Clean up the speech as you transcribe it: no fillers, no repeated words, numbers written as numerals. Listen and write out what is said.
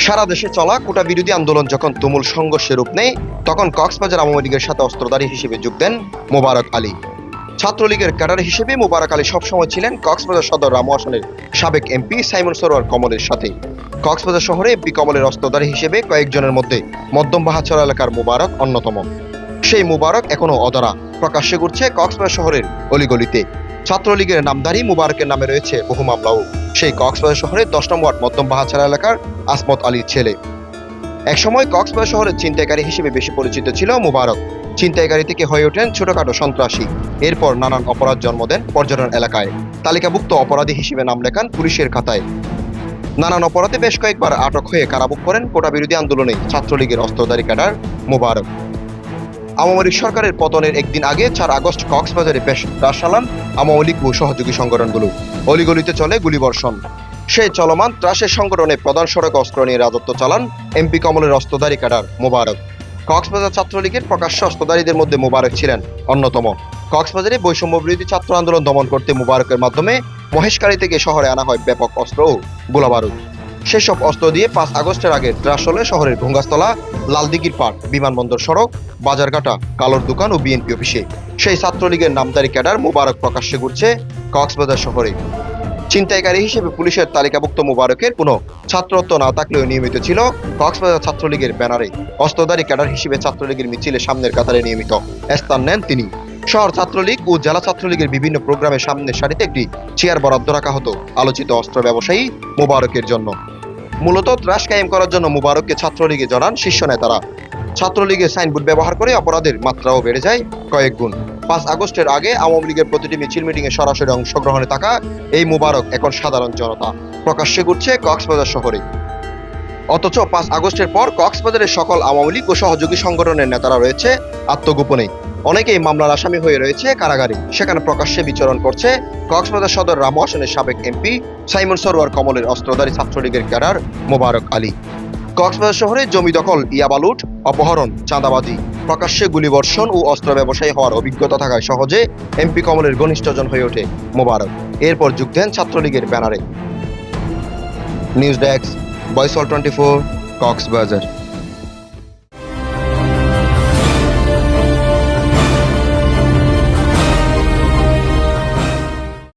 সারা দেশে চলা কোটা বিরোধী আন্দোলন যখন তুমুল সংঘর্ষের রূপ নেয়, তখন কক্সবাজার আওয়ামী লীগের সাথে অস্ত্রধারী হিসেবে যোগ দেন মোবারক আলী। ছাত্রলীগের ক্যাডার হিসেবে মোবারক আলী সবসময় ছিলেন কক্সবাজার সদর রামু আসনের সাবেক এমপি সাইমন সরোয়ার কমলের সাথে। কক্সবাজার শহরে এমপি কমলের অস্ত্রধারী হিসেবে কয়েকজনের মধ্যে মধ্যম বাহাছড়া এলাকার মোবারক অন্যতম। সেই মোবারক এখনো অধরা, প্রকাশ্যে ঘুরছে কক্সবাজার শহরের অলিগলিতে। ছাত্রলীগের নামধারী মোবারকের নামে রয়েছে বহু মামলাও। সেই কক্সবাজার শহরের 10 নম্বর ওয়ার্ড মধ্যম বাহাছড়া এলাকার আসমত আলীর ছেলে। একসময় কক্সবাজার শহরের ছিনতাইকারী হিসেবে বেশি পরিচিত ছিল মোবারক। ছিনতাইকারী থেকে হয়ে ওঠেন ছোটখাটো সন্ত্রাসী। এরপর নানান অপরাধ জন্ম দেন পর্যটন এলাকায়। তালিকাভুক্ত অপরাধী হিসেবে নাম লেখান পুলিশের খাতায়। নানান অপরাধে বেশ কয়েকবার আটক হয়ে কারাভোগ করেন কোটা বিরোধী আন্দোলনে ছাত্রলীগের অস্ত্রধারী ক্যাডার মোবারক। আওয়ামী লীগ সরকারের পতনের একদিন আগে 4 আগস্ট কক্সবাজারে বেশ ত্রাস চালান আওয়ামী লীগ ও সহযোগী সংগঠনগুলো। অলিগলিতে চলে গুলিবর্ষণ। সেই চলমান ত্রাসের সংগঠনে প্রধান সড়ক অস্ত্র নিয়ে রাজত্ব চালান এমপি কমলের অস্ত্রধারী ক্যাডার মোবারক। কক্সবাজার ছাত্রলীগের প্রকাশ্য অস্ত্রধারীদের মধ্যে মোবারক ছিলেন অন্যতম। কক্সবাজারে বৈষম্য বিরোধী ছাত্র আন্দোলন দমন করতে মোবারকের মাধ্যমে মহেশখালী থেকে শহরে আনা হয় ব্যাপক অস্ত্র ও গোলাবারুদ। সেসব অস্ত্র দিয়ে 5 আগস্টের আগে ত্রাস হলে শহরের ভুঙ্গাস্তলা, লালদিঘির পাড়, বিমানবন্দর সড়ক, বাজারঘাটা, কালোর দোকান ও বিএনপি অফিসে। সেই ছাত্রলীগের নামধারী ক্যাডার মোবারক প্রকাশ্যে ঘুরছে কক্সবাজার শহরে। ছিনতাইকারী হিসেবে পুলিশের তালিকাভুক্ত মোবারকের কোনো ছাত্রত্ব না থাকলেও নিয়মিত ছিল কক্সবাজার ছাত্রলীগের ব্যানারে অস্ত্রধারী ক্যাডার হিসেবে ছাত্রলীগের মিছিলে সামনের কাতারে নিয়মিত স্থান নেন তিনি। শহর ছাত্রলীগ ও জেলা ছাত্রলীগের বিভিন্ন প্রোগ্রামের সামনের সারিতে একটি চেয়ার বরাদ্দ রাখা হতো আলোচিত অস্ত্র ব্যবসায়ী মোবারকের জন্য। মূলত ত্রাস কায়েম করার জন্য মোবারককে ছাত্রলীগে জড়ান শীর্ষ নেতারা। ছাত্রলীগের সাইনবোর্ড ব্যবহার করে অপরাধের মাত্রাও বেড়ে যায় কয়েক গুণ। 5 আগস্টের আগে আওয়ামী লীগের প্রতিটি মিছিল মিটিংয়ে সরাসরি অংশগ্রহণে থাকা এই মোবারক এখন সাধারণ জনতা প্রকাশ্যে ঘুরছে কক্সবাজার শহরে। অথচ 5 আগস্টের পর কক্সবাজারের সকল আওয়ামী লীগ ও সহযোগী সংগঠনের নেতারা রয়েছে আত্মগোপনে। অনেকেই মামলার আসামি হয়ে রয়েছে কারাগারে। সেখানে প্রকাশ্যে বিচরণ করছে কক্সবাজার সদর রামু আসনের সাবেক এমপি সাইমন সরোয়ার কমলের অস্ত্রধারী ছাত্রলীগের ক্যাডার মোবারক আলী। কক্সবাজার শহরে জমি দখল, ইয়াবা লুট, অপহরণ, চাঁদাবাজি, প্রকাশ্যে গুলিবর্ষণ ও অস্ত্র ব্যবসায়ী হওয়ার অভিজ্ঞতা থাকায় সহজে এমপি কমলের ঘনিষ্ঠজন হয়ে ওঠে মোবারক। এরপর যোগ দেন ছাত্রলীগের ব্যানারে। News desk, voice all 24, Cox's Bazar.